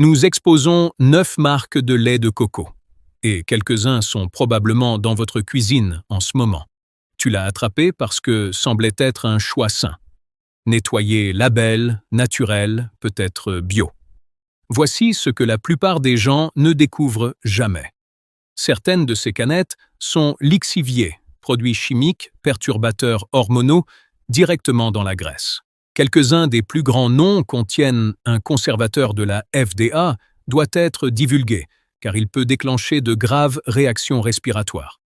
Nous exposons 9 marques de lait de coco. Et quelques-uns sont probablement dans votre cuisine en ce moment. Tu l'as attrapé parce que semblait être un choix sain. Nettoyé label, naturel, peut-être bio. Voici ce que la plupart des gens ne découvrent jamais. Certaines de ces canettes sont lixiviés, produits chimiques, perturbateurs hormonaux, directement dans la graisse. Quelques-uns des plus grands noms contiennent un conservateur de la FDA doit être divulgué, car il peut déclencher de graves réactions respiratoires.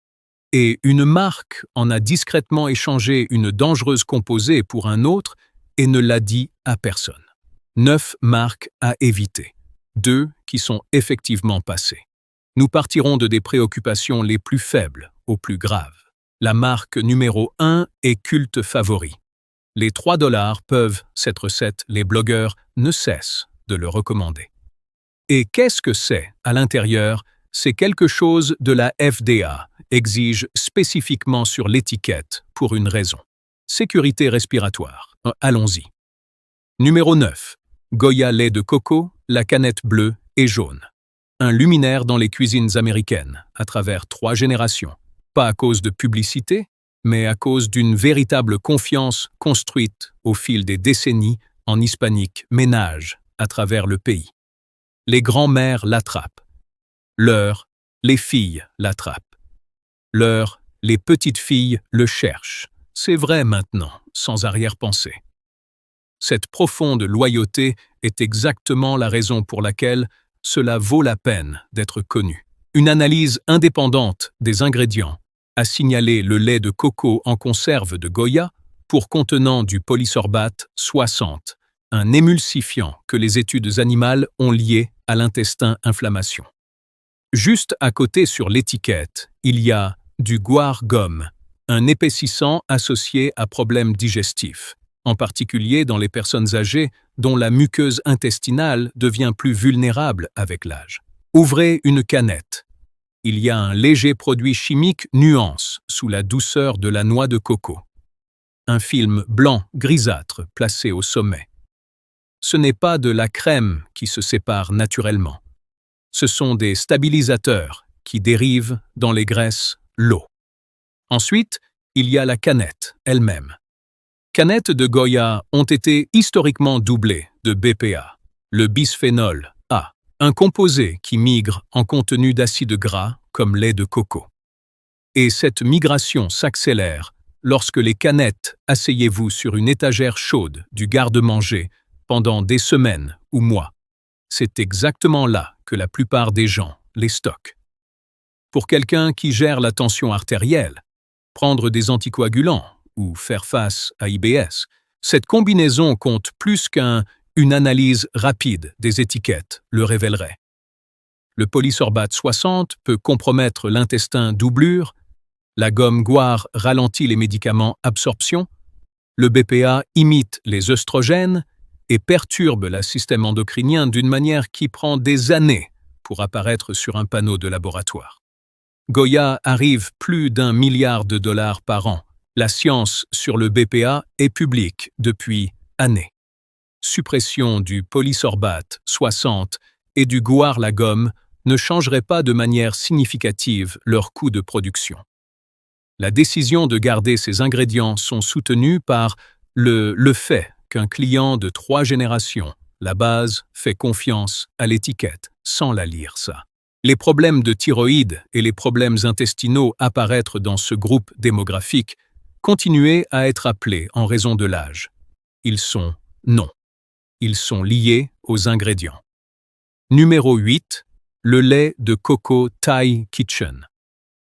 Et une marque en a discrètement échangé une dangereuse composée pour un autre et ne l'a dit à personne. 9 marques à éviter. 2 qui sont effectivement passées. Nous partirons de des préoccupations les plus faibles aux plus graves. La marque numéro 1 est culte favori. Les $3 peuvent, cette recette, les blogueurs ne cessent de le recommander. Et qu'est-ce que c'est à l'intérieur? C'est quelque chose de la FDA, exige spécifiquement sur l'étiquette pour une raison. Sécurité respiratoire. Allons-y. Numéro 9. Goya lait de coco, la canette bleue et jaune. Un luminaire dans les cuisines américaines, à travers 3 générations. Pas à cause de publicité, mais à cause d'une véritable confiance construite au fil des décennies en hispanique ménage à travers le pays. Les grands-mères l'attrapent. Les filles l'attrapent. Les petites filles le cherchent. C'est vrai maintenant, sans arrière-pensée. Cette profonde loyauté est exactement la raison pour laquelle cela vaut la peine d'être connu. Une analyse indépendante des ingrédients a signalé le lait de coco en conserve de Goya pour contenant du polysorbate 60, un émulsifiant que les études animales ont lié à l'intestin inflammation. Juste à côté sur l'étiquette, il y a du guar gum, un épaississant associé à problèmes digestifs, en particulier dans les personnes âgées dont la muqueuse intestinale devient plus vulnérable avec l'âge. Ouvrez une canette. Il y a un léger produit chimique nuance sous la douceur de la noix de coco. Un film blanc grisâtre placé au sommet. Ce n'est pas de la crème qui se sépare naturellement. Ce sont des stabilisateurs qui dérivent dans les graisses l'eau. Ensuite, il y a la canette elle-même. Canettes de Goya ont été historiquement doublées de BPA, le bisphénol A, un composé qui migre en contenu d'acides gras comme lait de coco. Et cette migration s'accélère lorsque les canettes asseyez-vous sur une étagère chaude du garde-manger pendant des semaines ou mois. C'est exactement là que la plupart des gens les stockent. Pour quelqu'un qui gère la tension artérielle, prendre des anticoagulants ou faire face à IBS, cette combinaison compte plus qu'une analyse rapide des étiquettes le révélerait. Le polysorbate 60 peut compromettre l'intestin doublure, la gomme guar ralentit les médicaments absorption, le BPA imite les œstrogènes et perturbe le système endocrinien d'une manière qui prend des années pour apparaître sur un panneau de laboratoire. Goya arrive plus d'1 milliard de dollars par an. La science sur le BPA est publique depuis années. Suppression du polysorbate 60 et du guar la gomme ne changerait pas de manière significative leur coût de production. La décision de garder ces ingrédients sont soutenus par le fait qu'un client de 3 générations, la base, fait confiance à l'étiquette sans la lire ça. Les problèmes de thyroïde et les problèmes intestinaux apparaître dans ce groupe démographique continuent à être appelés en raison de l'âge. Ils sont liés aux ingrédients. Numéro 8. Le lait de coco Thai Kitchen.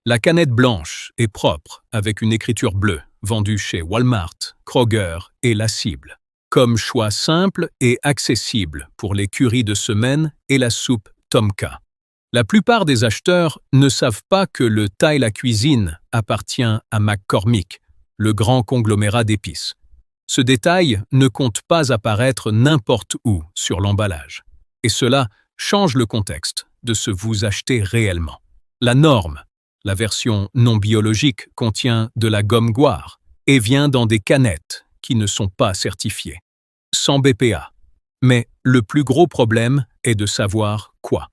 La canette blanche est propre avec une écriture bleue, vendue chez Walmart, Kroger et La Cible. Comme choix simple et accessible pour les currys de semaine et la soupe Tomka. La plupart des acheteurs ne savent pas que le Thai la cuisine appartient à McCormick, le grand conglomérat d'épices. Ce détail ne compte pas apparaître n'importe où sur l'emballage. Et cela change le contexte de ce que vous achetez réellement. La norme, la version non biologique, contient de la gomme guar et vient dans des canettes qui ne sont pas certifiées. Sans BPA. Mais le plus gros problème est de savoir quoi.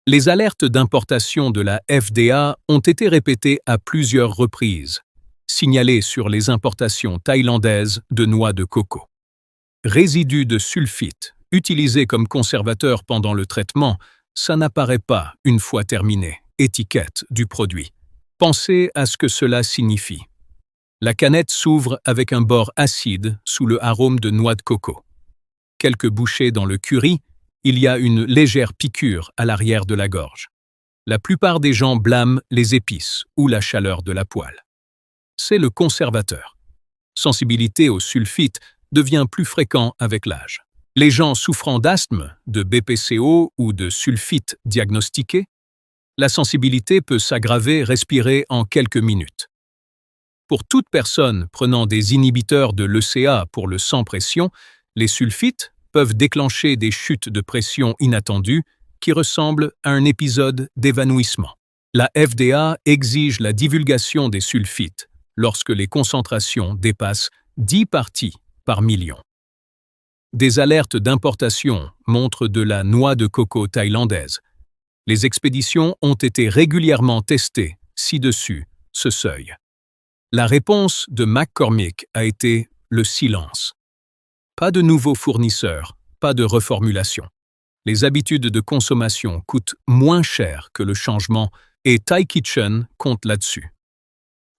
Les alertes d'importation de la FDA ont été répétées à plusieurs reprises, signalées sur les importations thaïlandaises de noix de coco. Résidus de sulfite, utilisés comme conservateur pendant le traitement, ça n'apparaît pas une fois terminé. Étiquette du produit. Pensez à ce que cela signifie. La canette s'ouvre avec un bord acide sous le arôme de noix de coco. Quelques bouchées dans le curry, il y a une légère piqûre à l'arrière de la gorge. La plupart des gens blâment les épices ou la chaleur de la poêle. C'est le conservateur. Sensibilité au sulfite devient plus fréquent avec l'âge. Les gens souffrant d'asthme, de BPCO ou de sulfite diagnostiqué, la sensibilité peut s'aggraver respirer en quelques minutes. Pour toute personne prenant des inhibiteurs de l'ECA pour le sang pression, les sulfites peuvent déclencher des chutes de pression inattendues qui ressemblent à un épisode d'évanouissement. La FDA exige la divulgation des sulfites lorsque les concentrations dépassent 10 parties par million. Des alertes d'importation montrent de la noix de coco thaïlandaise. Les expéditions ont été régulièrement testées ci-dessus ce seuil. La réponse de McCormick a été le silence. Pas de nouveaux fournisseurs, pas de reformulation. Les habitudes de consommation coûtent moins cher que le changement et Thai Kitchen compte là-dessus.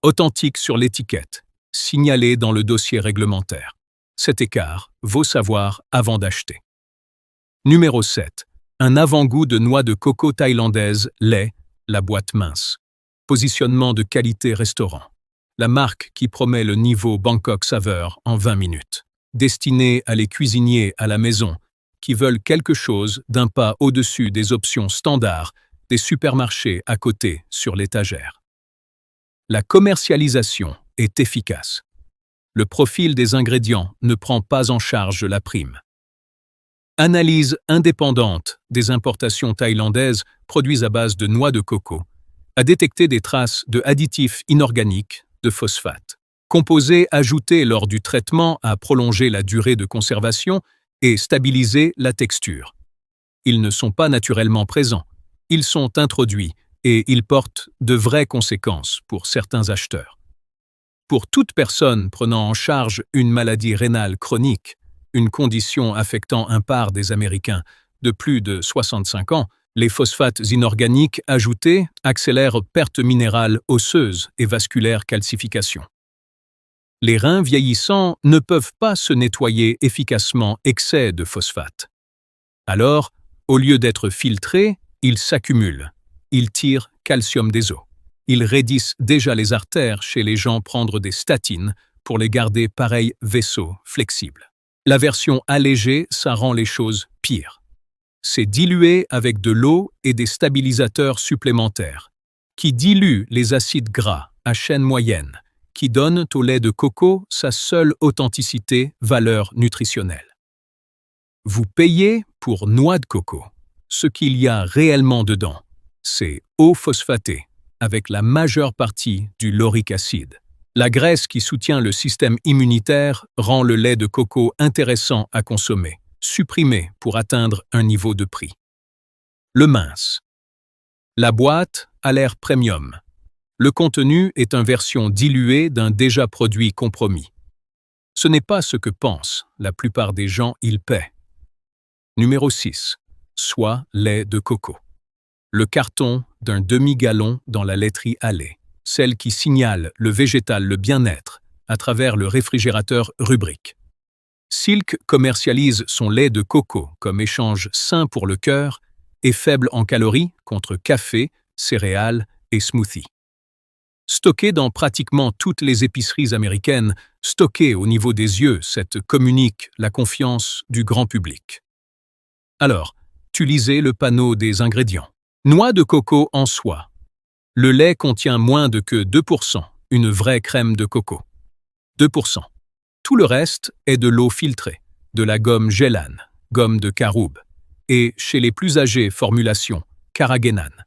Authentique sur l'étiquette, signalé dans le dossier réglementaire. Cet écart vaut savoir avant d'acheter. Numéro 7. Un avant-goût de noix de coco thaïlandaise, lait, la boîte mince. Positionnement de qualité restaurant. La marque qui promet le niveau Bangkok saveur en 20 minutes. Destinée à les cuisiniers à la maison qui veulent quelque chose d'un pas au-dessus des options standards des supermarchés à côté sur l'étagère. La commercialisation est efficace. Le profil des ingrédients ne prend pas en charge la prime. Analyse indépendante des importations thaïlandaises produites à base de noix de coco a détecté des traces de additifs inorganiques de phosphate. Composés ajoutés lors du traitement à prolonger la durée de conservation et stabiliser la texture. Ils ne sont pas naturellement présents, ils sont introduits et ils portent de vraies conséquences pour certains acheteurs. Pour toute personne prenant en charge une maladie rénale chronique, une condition affectant un quart des Américains de plus de 65 ans, les phosphates inorganiques ajoutés accélèrent pertes minérales osseuses et vasculaires calcification. Les reins vieillissants ne peuvent pas se nettoyer efficacement excès de phosphate. Alors, au lieu d'être filtrés, ils s'accumulent. Ils tirent calcium des os. Ils raidissent déjà les artères chez les gens prendre des statines pour les garder pareils vaisseaux flexibles. La version allégée, ça rend les choses pires. C'est dilué avec de l'eau et des stabilisateurs supplémentaires, qui diluent les acides gras à chaîne moyenne, qui donnent au lait de coco sa seule authenticité, valeur nutritionnelle. Vous payez pour noix de coco. Ce qu'il y a réellement dedans, c'est eau phosphatée, avec la majeure partie du lauric acide. La graisse qui soutient le système immunitaire rend le lait de coco intéressant à consommer, supprimé pour atteindre un niveau de prix. Le mince. La boîte a l'air premium. Le contenu est une version diluée d'un déjà produit compromis. Ce n'est pas ce que pensent la plupart des gens, ils paient. Numéro 6. Soit lait de coco. Le carton d'un demi-gallon dans la laiterie Allé, celle qui signale le végétal le bien-être à travers le réfrigérateur rubrique. Silk commercialise son lait de coco comme échange sain pour le cœur et faible en calories contre café, céréales et smoothies. Stocké dans pratiquement toutes les épiceries américaines, stocké au niveau des yeux, cette communique la confiance du grand public. Alors, tu lisais le panneau des ingrédients. Noix de coco en soie. Le lait contient moins de que 2%, une vraie crème de coco. 2%. Tout le reste est de l'eau filtrée, de la gomme Gelane, gomme de caroube, et, chez les plus âgés, formulation carragénane.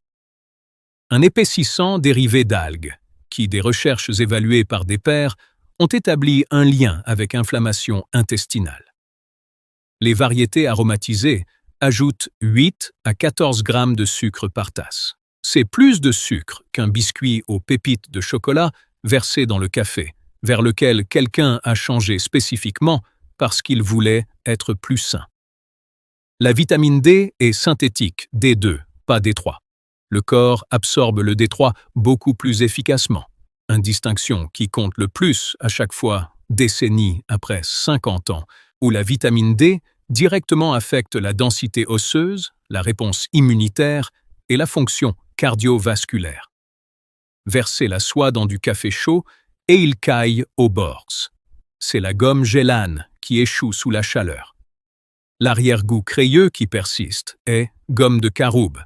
Un épaississant dérivé d'algues, qui, des recherches évaluées par des pairs, ont établi un lien avec inflammation intestinale. Les variétés aromatisées ajoutent 8 à 14 grammes de sucre par tasse. C'est plus de sucre qu'un biscuit aux pépites de chocolat versé dans le café, vers lequel quelqu'un a changé spécifiquement parce qu'il voulait être plus sain. La vitamine D est synthétique, D2, pas D3. Le corps absorbe le D3 beaucoup plus efficacement, une distinction qui compte le plus à chaque fois, décennies après 50 ans, où la vitamine D directement affecte la densité osseuse, la réponse immunitaire et la fonction cardiovasculaire. Versez la soie dans du café chaud et il caille aux bords. C'est la gomme gélane qui échoue sous la chaleur. L'arrière-goût crayeux qui persiste est gomme de caroube.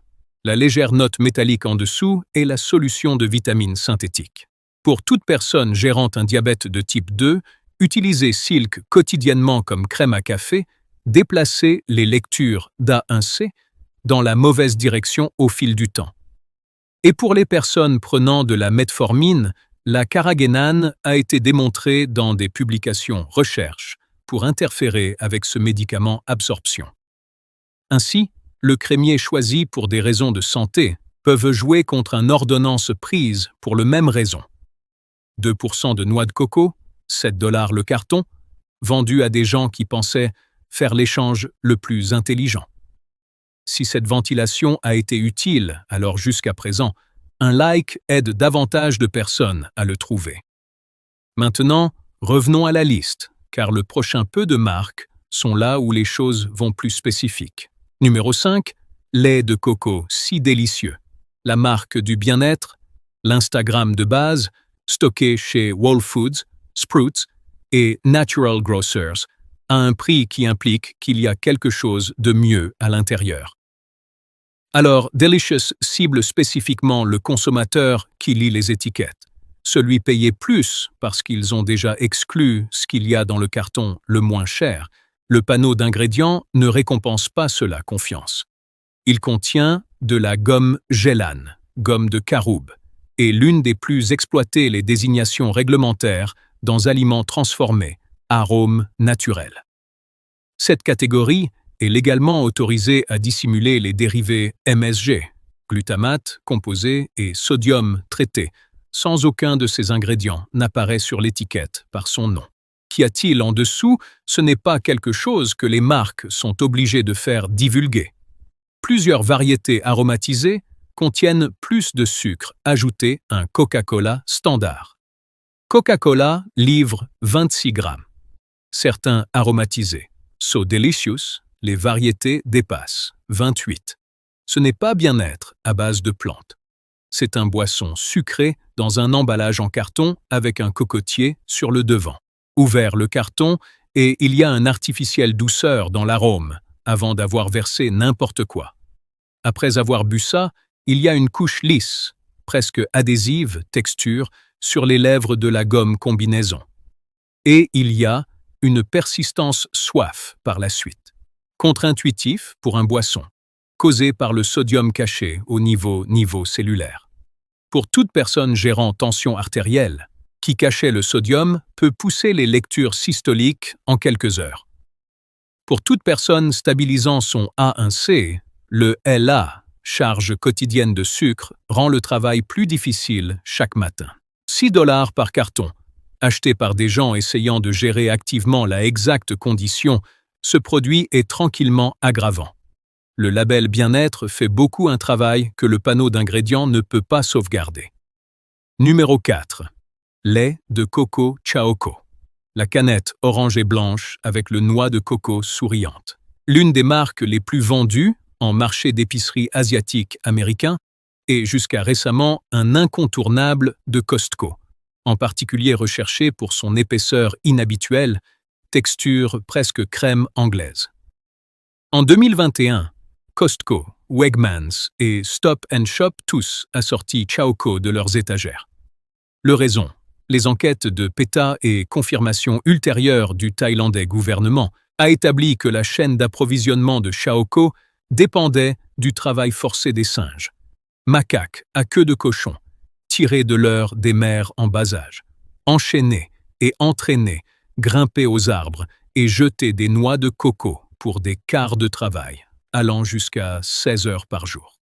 La légère note métallique en dessous est la solution de vitamine synthétique. Pour toute personne gérant un diabète de type 2, utilisez Silk quotidiennement comme crème à café, déplacez les lectures d'A1C dans la mauvaise direction au fil du temps. Et pour les personnes prenant de la metformine, la carragénane a été démontrée dans des publications recherches pour interférer avec ce médicament absorption. Ainsi, le crémier choisi pour des raisons de santé peuvent jouer contre une ordonnance prise pour la même raison. 2% de noix de coco, 7 $ le carton, vendu à des gens qui pensaient faire l'échange le plus intelligent. Si cette ventilation a été utile, alors jusqu'à présent, un like aide davantage de personnes à le trouver. Maintenant, revenons à la liste, car le prochain peu de marques sont là où les choses vont plus spécifiques. Numéro 5, lait de coco si délicieux. La marque du bien-être, l'Instagram de base, stocké chez Whole Foods, Sprouts et Natural Grocers, à un prix qui implique qu'il y a quelque chose de mieux à l'intérieur. Alors, Delicious cible spécifiquement le consommateur qui lit les étiquettes, celui payé plus parce qu'ils ont déjà exclu ce qu'il y a dans le carton le moins cher. Le panneau d'ingrédients ne récompense pas cela confiance. Il contient de la gomme gélane, gomme de caroube, et l'une des plus exploitées les désignations réglementaires dans aliments transformés, arômes naturels. Cette catégorie est légalement autorisée à dissimuler les dérivés MSG, glutamate, composé et sodium traité, sans aucun de ces ingrédients n'apparaît sur l'étiquette par son nom. Qu'y a-t-il en dessous? Ce n'est pas quelque chose que les marques sont obligées de faire divulguer. Plusieurs variétés aromatisées contiennent plus de sucre ajouté à un Coca-Cola standard. Coca-Cola livre 26 grammes. Certains aromatisés, So Delicious, les variétés dépassent 28. Ce n'est pas bien-être à base de plantes. C'est un boisson sucré dans un emballage en carton avec un cocotier sur le devant. Ouvert le carton et il y a un artificiel douceur dans l'arôme avant d'avoir versé n'importe quoi. Après avoir bu ça, il y a une couche lisse, presque adhésive, texture, sur les lèvres de la gomme combinaison. Et il y a une persistance soif par la suite. Contre-intuitif pour un boisson, causé par le sodium caché au niveau cellulaire. Pour toute personne gérant tension artérielle, qui cachait le sodium peut pousser les lectures systoliques en quelques heures. Pour toute personne stabilisant son A1C, le LA, charge quotidienne de sucre, rend le travail plus difficile chaque matin. 6 $ par carton. Acheté par des gens essayant de gérer activement la exacte condition, ce produit est tranquillement aggravant. Le label bien-être fait beaucoup un travail que le panneau d'ingrédients ne peut pas sauvegarder. Numéro 4. Lait de coco Chaoco. La canette orange et blanche avec le noix de coco souriante. L'une des marques les plus vendues en marché d'épicerie asiatique américain et jusqu'à récemment un incontournable de Costco, en particulier recherché pour son épaisseur inhabituelle, texture presque crème anglaise. En 2021, Costco, Wegmans et Stop & Shop tous a sorti Chaoco de leurs étagères. Le raison, les enquêtes de PETA et confirmation ultérieure du thaïlandais gouvernement a établi que la chaîne d'approvisionnement de Chaoco dépendait du travail forcé des singes. Macaques à queue de cochon, tirés de l'heure des mers en bas âge, enchaînés et entraînés, grimper aux arbres et jeter des noix de coco pour des quarts de travail, allant jusqu'à 16 heures par jour.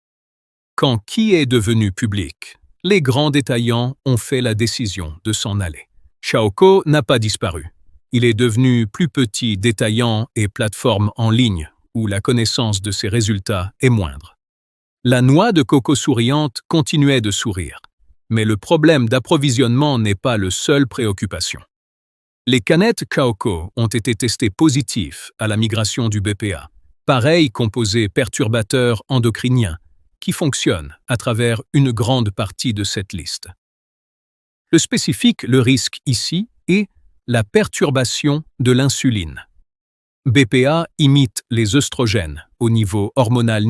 Quand qui est devenu public, les grands détaillants ont fait la décision de s'en aller. Shaoko n'a pas disparu. Il est devenu plus petit détaillant et plateforme en ligne, où la connaissance de ses résultats est moindre. La noix de coco souriante continuait de sourire, mais le problème d'approvisionnement n'est pas le seule préoccupation. Les canettes Kaoko ont été testées positives à la migration du BPA, pareil composé perturbateur endocrinien, qui fonctionne à travers une grande partie de cette liste. Le spécifique, le risque ici, est la perturbation de l'insuline. BPA imite les œstrogènes au niveau hormonal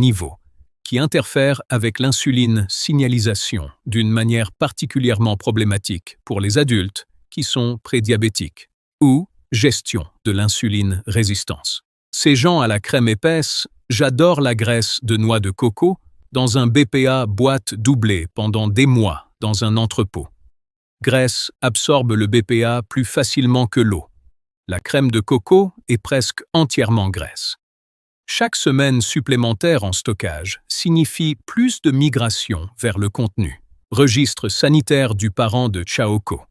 qui interfèrent avec l'insuline signalisation d'une manière particulièrement problématique pour les adultes qui sont prédiabétiques ou gestion de l'insuline résistance. Ces gens à la crème épaisse, j'adore la graisse de noix de coco dans un BPA boîte doublée pendant des mois dans un entrepôt. Graisse absorbe le BPA plus facilement que l'eau. La crème de coco est presque entièrement graisse. Chaque semaine supplémentaire en stockage signifie plus de migration vers le contenu. Registre sanitaire du parent de Chaoko.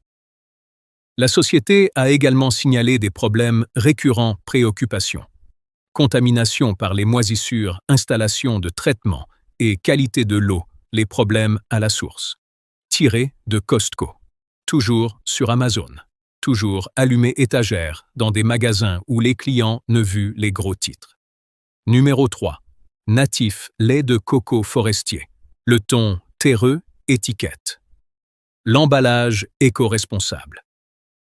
La société a également signalé des problèmes récurrents préoccupations. Contamination par les moisissures, installation de traitement et qualité de l'eau, les problèmes à la source. Tiré de Costco. Toujours sur Amazon. Toujours allumé étagère dans des magasins où les clients ne vu les gros titres. Numéro 3. Natif lait de coco forestier. Le ton terreux, étiquette. L'emballage éco-responsable.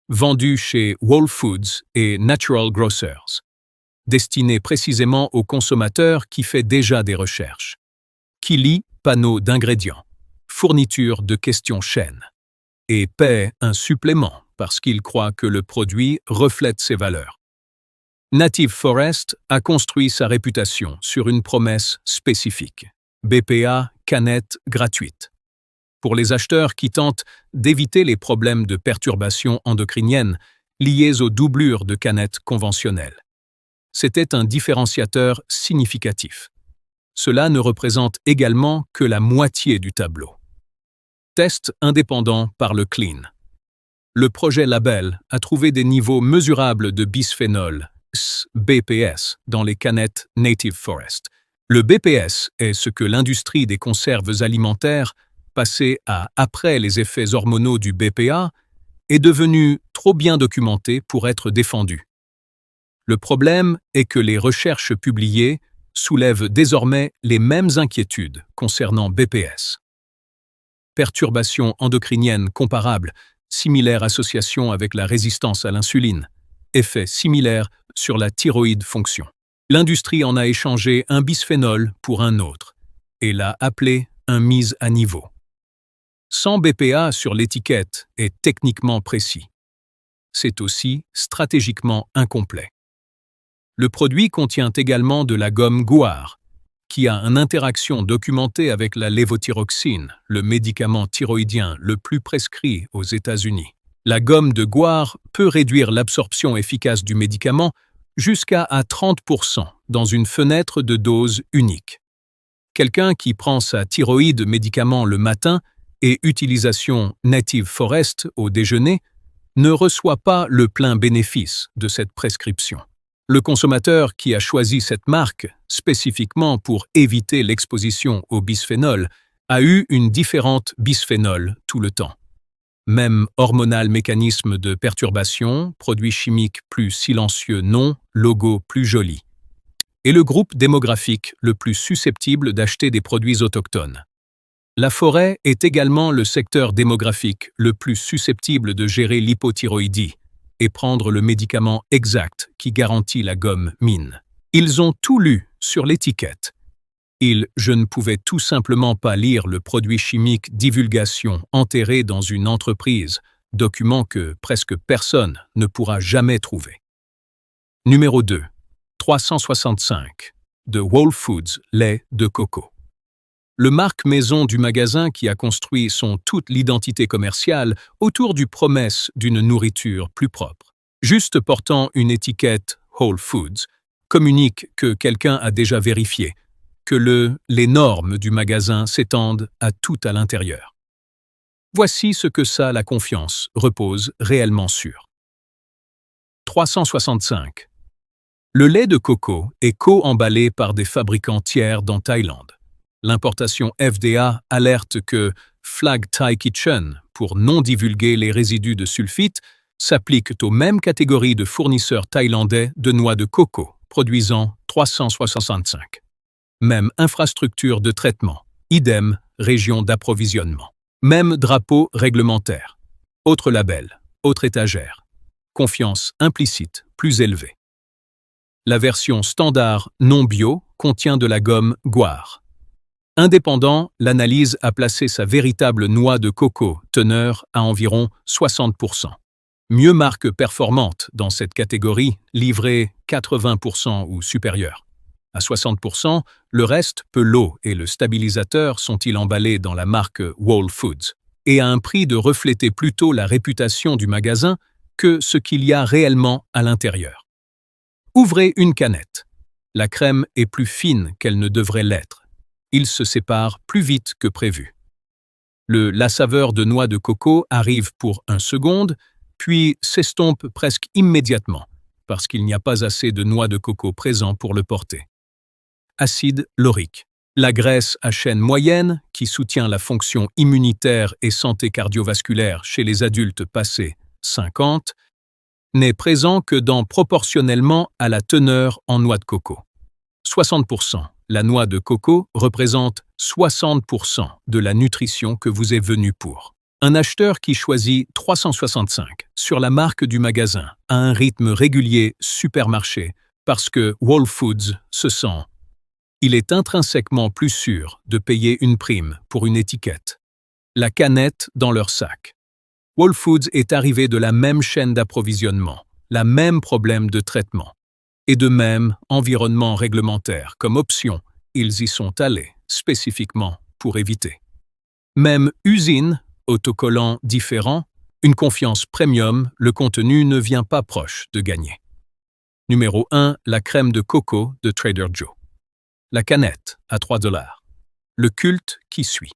Vendu chez Whole Foods et Natural Grocers. Destiné précisément aux consommateurs qui fait déjà des recherches. Qui lit panneau d'ingrédients. Fourniture de questions chaîne. Et paie un supplément parce qu'il croit que le produit reflète ses valeurs. Native Forest a construit sa réputation sur une promesse spécifique. BPA, canette gratuite. Pour les acheteurs qui tentent d'éviter les problèmes de perturbations endocriniennes liées aux doublures de canettes conventionnelles. C'était un différenciateur significatif. Cela ne représente également que la moitié du tableau. Test indépendant par le Clean. Le projet Label a trouvé des niveaux mesurables de bisphénol, BPS, dans les canettes Native Forest. Le BPS est ce que l'industrie des conserves alimentaires, passée à après les effets hormonaux du BPA, est devenue trop bien documentée pour être défendue. Le problème est que les recherches publiées soulèvent désormais les mêmes inquiétudes concernant BPS. Perturbations endocriniennes comparables, similaire association avec la résistance à l'insuline, effet similaire sur la thyroïde fonction. L'industrie en a échangé un bisphénol pour un autre et l'a appelé un mise à niveau. Sans BPA sur l'étiquette est techniquement précis. C'est aussi stratégiquement incomplet. Le produit contient également de la gomme guar, qui a une interaction documentée avec la lévothyroxine, le médicament thyroïdien le plus prescrit aux États-Unis. La gomme de guar peut réduire l'absorption efficace du médicament jusqu'à 30% dans une fenêtre de dose unique. Quelqu'un qui prend sa thyroïde médicament le matin et utilisation Native Forest au déjeuner ne reçoit pas le plein bénéfice de cette prescription. Le consommateur qui a choisi cette marque spécifiquement pour éviter l'exposition au bisphénol a eu une différente bisphénol tout le temps. Même hormonal mécanisme de perturbation, produit chimique plus silencieux non, logo plus joli. Et le groupe démographique le plus susceptible d'acheter des produits autochtones. La forêt est également le secteur démographique le plus susceptible de gérer l'hypothyroïdie et prendre le médicament exact qui garantit la gomme mine. Ils ont tout lu sur l'étiquette. Je ne pouvais tout simplement pas lire le produit chimique divulgation enterré dans une entreprise, document que presque personne ne pourra jamais trouver. Numéro 2. 365. De Whole Foods, lait de coco. Le marque maison du magasin qui a construit toute l'identité commerciale autour du promesse d'une nourriture plus propre. Juste portant une étiquette Whole Foods, communique que quelqu'un a déjà vérifié, que les normes du magasin s'étendent à tout à l'intérieur. Voici ce que ça, la confiance, repose réellement sur. 365. Le lait de coco est co-emballé par des fabricants tiers dans Thaïlande. L'importation FDA alerte que Flag Thai Kitchen, pour non divulguer les résidus de sulfite, s'appliquent aux mêmes catégories de fournisseurs thaïlandais de noix de coco, produisant 365. Même infrastructure de traitement, idem région d'approvisionnement. Même drapeau réglementaire. Autre label, autre étagère. Confiance implicite, plus élevée. La version standard non bio contient de la gomme guar. Indépendant, l'analyse a placé sa véritable noix de coco teneur à environ 60%. Mieux marque performante dans cette catégorie, livrée 80% ou supérieure. À 60%, le reste, peu l'eau et le stabilisateur sont-ils emballés dans la marque Whole Foods, et à un prix de refléter plutôt la réputation du magasin que ce qu'il y a réellement à l'intérieur. Ouvrez une canette. La crème est plus fine qu'elle ne devrait l'être. Il se sépare plus vite que prévu. La saveur de noix de coco arrive pour 1 seconde, puis s'estompe presque immédiatement, parce qu'il n'y a pas assez de noix de coco présent pour le porter. Acide laurique. La graisse à chaîne moyenne, qui soutient la fonction immunitaire et santé cardiovasculaire chez les adultes passés 50, n'est présent que proportionnellement à la teneur en noix de coco. 60%. La noix de coco représente 60% de la nutrition que vous est venue pour. Un acheteur qui choisit 365 sur la marque du magasin à un rythme régulier supermarché parce que Whole Foods se sent. Il est intrinsèquement plus sûr de payer une prime pour une étiquette. La canette dans leur sac. Whole Foods est arrivé de la même chaîne d'approvisionnement, la même problème de traitement. Et de même environnement réglementaire comme option, ils y sont allés spécifiquement pour éviter. Même usine, autocollant différent, une confiance premium, le contenu ne vient pas proche de gagner. Numéro 1, la crème de coco de Trader Joe. La canette à $3. Le culte qui suit.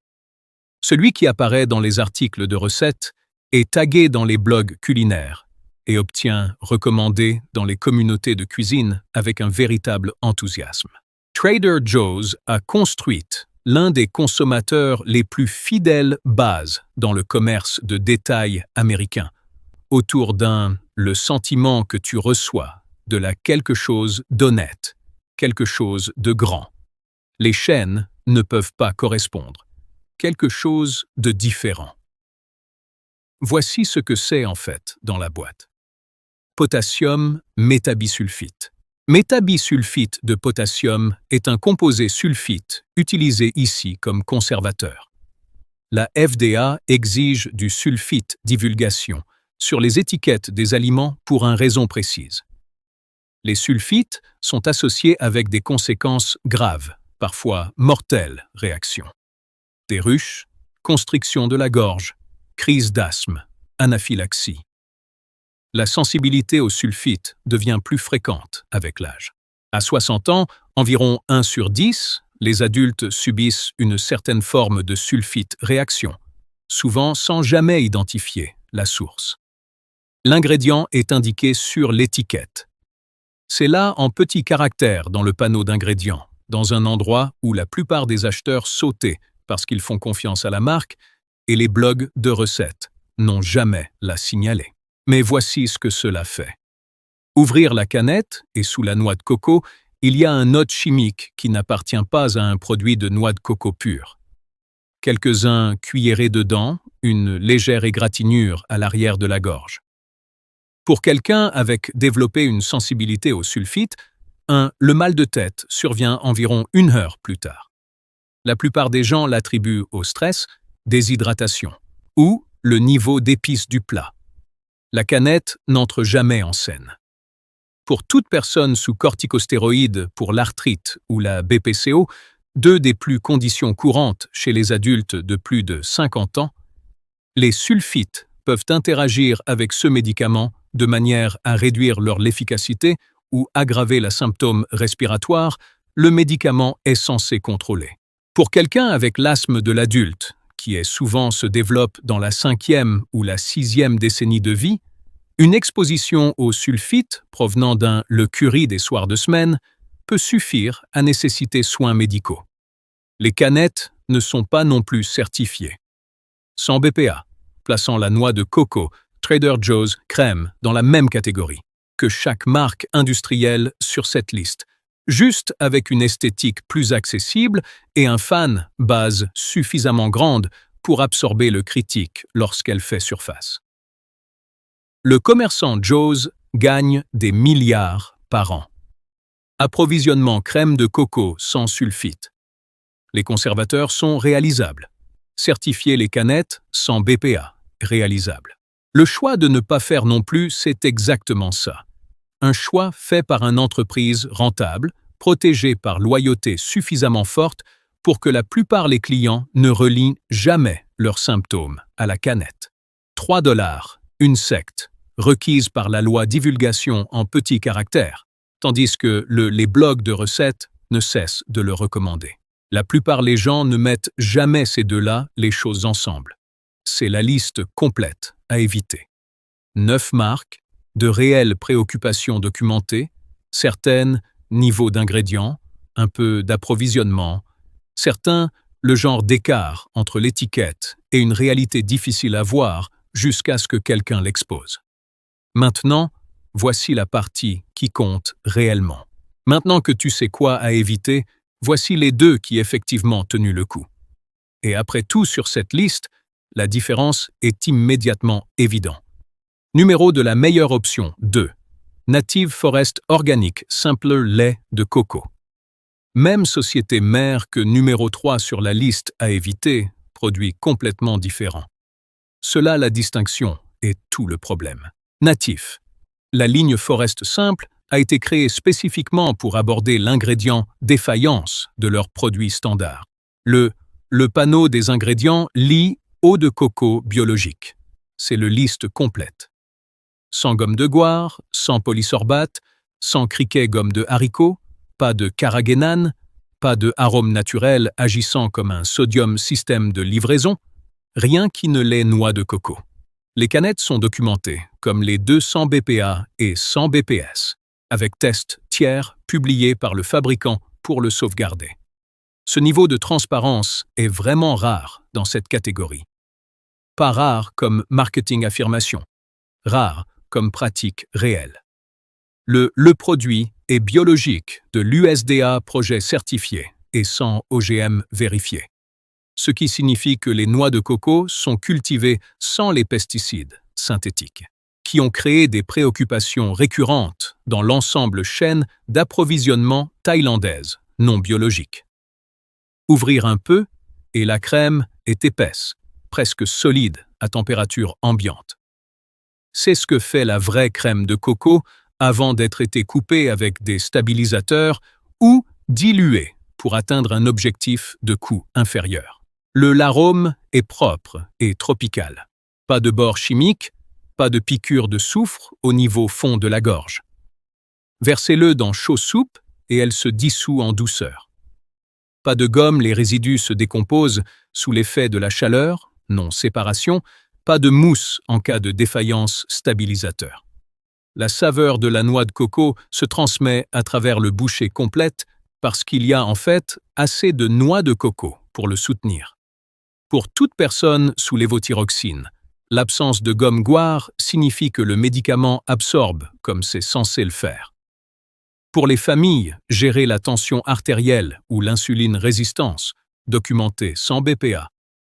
Celui qui apparaît dans les articles de recettes est tagué dans les blogs culinaires et obtient recommandé dans les communautés de cuisine avec un véritable enthousiasme. Trader Joe's a construit l'un des consommateurs les plus fidèles bases dans le commerce de détail américain, autour le sentiment que tu reçois de quelque chose d'honnête, quelque chose de grand. Les chaînes ne peuvent pas correspondre. Quelque chose de différent. Voici ce que c'est en fait dans la boîte. Potassium métabisulfite. Métabisulfite de potassium est un composé sulfite utilisé ici comme conservateur. La FDA exige du sulfite divulgation sur les étiquettes des aliments pour une raison précise. Les sulfites sont associés avec des conséquences graves, parfois mortelles réactions. Des rhuches, constriction de la gorge, crise d'asthme, anaphylaxie. La sensibilité au sulfite devient plus fréquente avec l'âge. À 60 ans, environ 1 sur 10, les adultes subissent une certaine forme de sulfite réaction, souvent sans jamais identifier la source. L'ingrédient est indiqué sur l'étiquette. C'est là en petits caractères dans le panneau d'ingrédients, dans un endroit où la plupart des acheteurs sautaient parce qu'ils font confiance à la marque et les blogs de recettes n'ont jamais la signalé. Mais voici ce que cela fait. Ouvrir la canette et sous la noix de coco, il y a un note chimique qui n'appartient pas à un produit de noix de coco pure. Quelques-uns cuillerés dedans, une légère égratignure à l'arrière de la gorge. Pour quelqu'un avec développé une sensibilité au sulfite, le mal de tête survient environ 1 heure plus tard. La plupart des gens l'attribuent au stress, déshydratation ou le niveau d'épices du plat. La canette n'entre jamais en scène. Pour toute personne sous corticostéroïdes pour l'arthrite ou la BPCO, 2 des plus conditions courantes chez les adultes de plus de 50 ans, les sulfites peuvent interagir avec ce médicament de manière à réduire leur efficacité ou aggraver la symptôme respiratoire, le médicament est censé contrôler. Pour quelqu'un avec l'asthme de l'adulte, qui est souvent se développe dans la 5e ou la 6e décennie de vie, une exposition au sulfite provenant d'un le curry des soirs de semaine peut suffire à nécessiter soins médicaux. Les canettes ne sont pas non plus certifiées. 100 BPA, plaçant la noix de coco Trader Joe's crème dans la même catégorie que chaque marque industrielle sur cette liste, juste avec une esthétique plus accessible et un fan base suffisamment grande pour absorber le critique lorsqu'elle fait surface. Le commerçant Joe's gagne des milliards par an. Approvisionnement crème de coco sans sulfite. Les conservateurs sont réalisables. Certifier les canettes sans BPA, réalisable. Le choix de ne pas faire non plus, c'est exactement ça. Un choix fait par une entreprise rentable, protégée par loyauté suffisamment forte pour que la plupart des clients ne relient jamais leurs symptômes à la canette. 3 $, une secte, requise par la loi divulgation en petits caractères, tandis que les blogs de recettes ne cessent de le recommander. La plupart des gens ne mettent jamais ces deux-là les choses ensemble. C'est la liste complète à éviter. 9 marques, de réelles préoccupations documentées, certaines niveaux d'ingrédients, un peu d'approvisionnement, certains le genre d'écart entre l'étiquette et une réalité difficile à voir jusqu'à ce que quelqu'un l'expose. Maintenant, voici la partie qui compte réellement. Maintenant que tu sais quoi à éviter, voici les deux qui effectivement tenu le coup. Et après tout sur cette liste, la différence est immédiatement évidente. Numéro de la meilleure option 2. Native Forest Organic Simpler lait de coco. Même société mère que numéro 3 sur la liste à éviter, produit complètement différent. Cela la distinction est tout le problème. Natif. La ligne Forest Simple a été créée spécifiquement pour aborder l'ingrédient défaillance de leurs produits standards. Le panneau des ingrédients lit eau de coco biologique. C'est la liste complète. Sans gomme de goire, sans polysorbate, sans criquet gomme de haricot, pas de carragénane, pas de arôme naturel agissant comme un sodium système de livraison, rien qui ne l'est noix de coco. Les canettes sont documentées comme les 200 BPA et 100 BPS, avec tests tiers publiés par le fabricant pour le sauvegarder. Ce niveau de transparence est vraiment rare dans cette catégorie. Pas rare comme marketing affirmation, rare comme pratique réelle. Le produit est biologique de l'USDA projet certifié et sans OGM vérifié. Ce qui signifie que les noix de coco sont cultivées sans les pesticides synthétiques, qui ont créé des préoccupations récurrentes dans l'ensemble chaîne d'approvisionnement thaïlandaise non biologique. Ouvrir un peu et la crème est épaisse, presque solide à température ambiante. C'est ce que fait la vraie crème de coco avant d'être été coupée avec des stabilisateurs ou diluée pour atteindre un objectif de coût inférieur. L'arôme est propre et tropical. Pas de bord chimique, pas de piqûre de soufre au niveau fond de la gorge. Versez-le dans chaud soupe et elle se dissout en douceur. Pas de gomme, les résidus se décomposent sous l'effet de la chaleur, non séparation, pas de mousse en cas de défaillance stabilisateur. La saveur de la noix de coco se transmet à travers le bouchée complète parce qu'il y a en fait assez de noix de coco pour le soutenir. Pour toute personne sous lévothyroxine, l'absence de gomme goire signifie que le médicament absorbe comme c'est censé le faire. Pour les familles, gérer la tension artérielle ou l'insuline résistance, documentée sans BPA,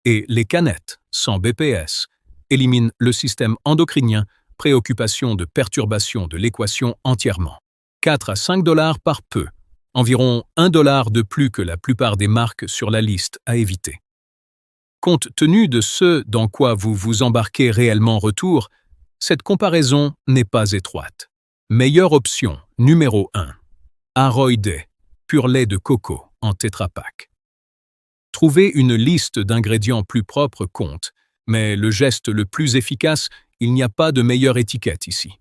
et les canettes sans BPS, élimine le système endocrinien, préoccupation de perturbation de l'équation entièrement. 4 à 5 $ par peu, environ 1 $ de plus que la plupart des marques sur la liste à éviter. Compte tenu de ce dans quoi vous vous embarquez réellement retour, cette comparaison n'est pas étroite. Meilleure option, numéro 1. Aroide, pur lait de coco en tétrapack. Trouver une liste d'ingrédients plus propres compte, mais le geste le plus efficace, il n'y a pas de meilleure étiquette ici.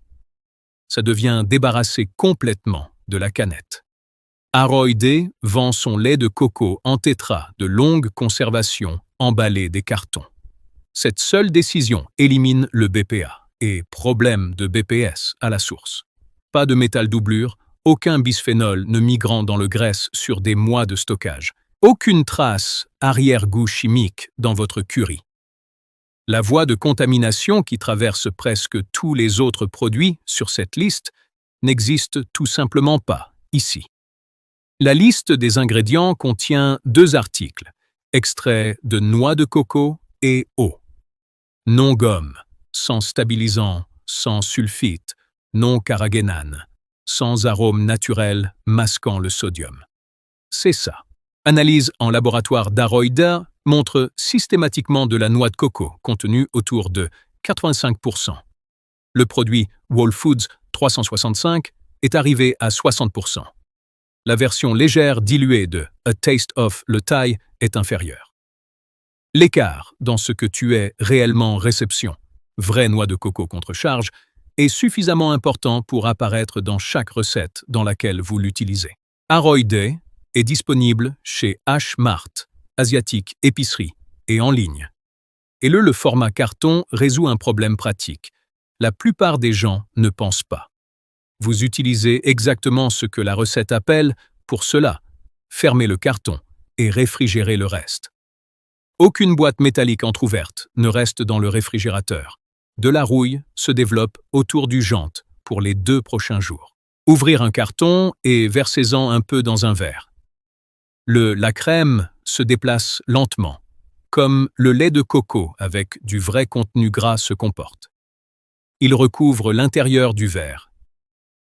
ça devient débarrassé complètement de la canette. Aroide vend son lait de coco en tétra de longue conservation emballé des cartons. Cette seule décision élimine le BPA et problème de BPS à la source. Pas de métal doublure, aucun bisphénol ne migrant dans le graisse sur des mois de stockage. Aucune trace arrière-goût chimique dans votre curry. La voie de contamination qui traverse presque tous les autres produits sur cette liste n'existe tout simplement pas ici. La liste des ingrédients contient 2 articles, extraits de noix de coco et eau. Non gomme, sans stabilisant, sans sulfite, non carragénane, sans arôme naturel masquant le sodium. C'est ça. Analyse en laboratoire d'Aroide montre systématiquement de la noix de coco contenue autour de 85%. Le produit Whole Foods 365 est arrivé à 60%. La version légère diluée de A Taste of le Thai est inférieure. L'écart dans ce que tu es réellement réception, vraie noix de coco contre charge, est suffisamment important pour apparaître dans chaque recette dans laquelle vous l'utilisez. Aroide est disponible chez H-Mart, Asiatique Épicerie et en ligne. Et le format carton résout un problème pratique. La plupart des gens ne pensent pas. Vous utilisez exactement ce que la recette appelle pour cela. Fermez le carton et réfrigérez le reste. Aucune boîte métallique entrouverte ne reste dans le réfrigérateur. De la rouille se développe autour du jante pour les 2 prochains jours. Ouvrir un carton et versez-en un peu dans un verre. La crème se déplace lentement, comme le lait de coco avec du vrai contenu gras se comporte. Il recouvre l'intérieur du verre.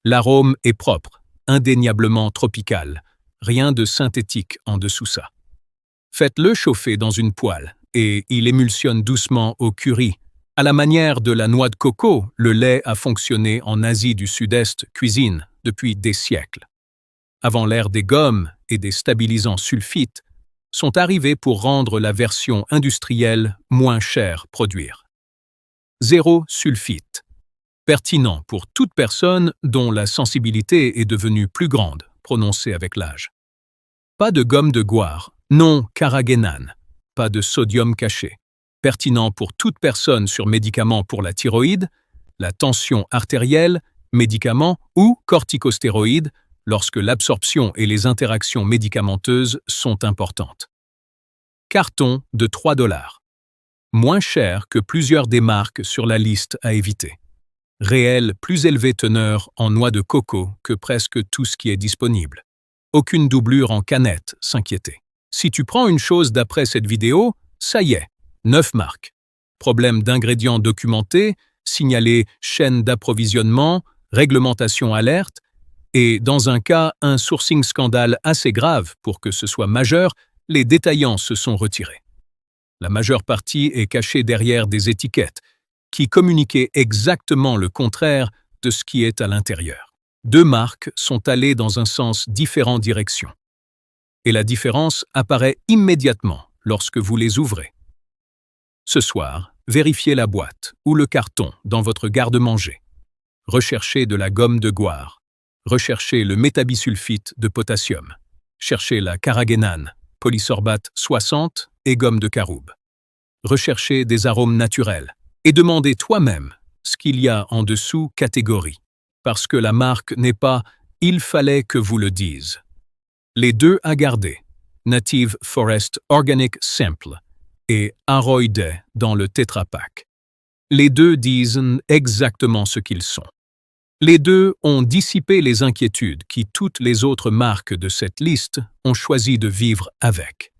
L'arôme est propre, indéniablement tropical, rien de synthétique en dessous ça. Faites-le chauffer dans une poêle et il émulsionne doucement au curry. À la manière de la noix de coco, le lait a fonctionné en Asie du Sud-Est cuisine depuis des siècles. Avant l'ère des gommes et des stabilisants sulfites, sont arrivés pour rendre la version industrielle moins chère produire. 0 sulfite. Pertinent pour toute personne dont la sensibilité est devenue plus grande, prononcée avec l'âge. Pas de gomme de goire, non carragénane, pas de sodium caché. Pertinent pour toute personne sur médicaments pour la thyroïde, la tension artérielle, médicaments ou corticostéroïdes, lorsque l'absorption et les interactions médicamenteuses sont importantes. Carton de 3 $. Moins cher que plusieurs des marques sur la liste à éviter. Réelle plus élevée teneur en noix de coco que presque tout ce qui est disponible. Aucune doublure en canette, s'inquiéter. Si tu prends une chose d'après cette vidéo, ça y est, 9 marques. Problème d'ingrédients documentés, signalé chaîne d'approvisionnement, réglementation alerte, et dans un cas, un sourcing scandale assez grave pour que ce soit majeur, les détaillants se sont retirés. La majeure partie est cachée derrière des étiquettes qui communiquaient exactement le contraire de ce qui est à l'intérieur. 2 marques sont allées dans un sens différent direction. Et la différence apparaît immédiatement lorsque vous les ouvrez. Ce soir, vérifiez la boîte ou le carton dans votre garde-manger. Recherchez de la gomme de goire. Recherchez le métabisulfite de potassium. Cherchez la carragénane, polysorbate 60 et gomme de caroube. Recherchez des arômes naturels et demandez toi-même ce qu'il y a en dessous catégorie. Parce que la marque n'est pas « il fallait que vous le dise ». Les 2 à garder, Native Forest Organic Simple et Aroide dans le Tetra Pak. Les 2 disent exactement ce qu'ils sont. Les 2 ont dissipé les inquiétudes qui toutes les autres marques de cette liste ont choisi de vivre avec.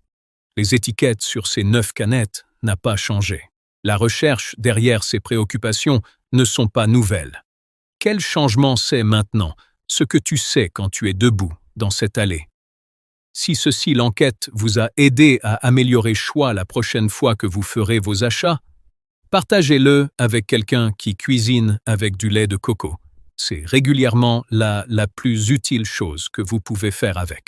Les étiquettes sur ces 9 canettes n'ont pas changé. La recherche derrière ces préoccupations ne sont pas nouvelles. Quel changement c'est maintenant ce que tu sais quand tu es debout dans cette allée? Si l'enquête vous a aidé à améliorer choix la prochaine fois que vous ferez vos achats, partagez-le avec quelqu'un qui cuisine avec du lait de coco. C'est régulièrement la plus utile chose que vous pouvez faire avec.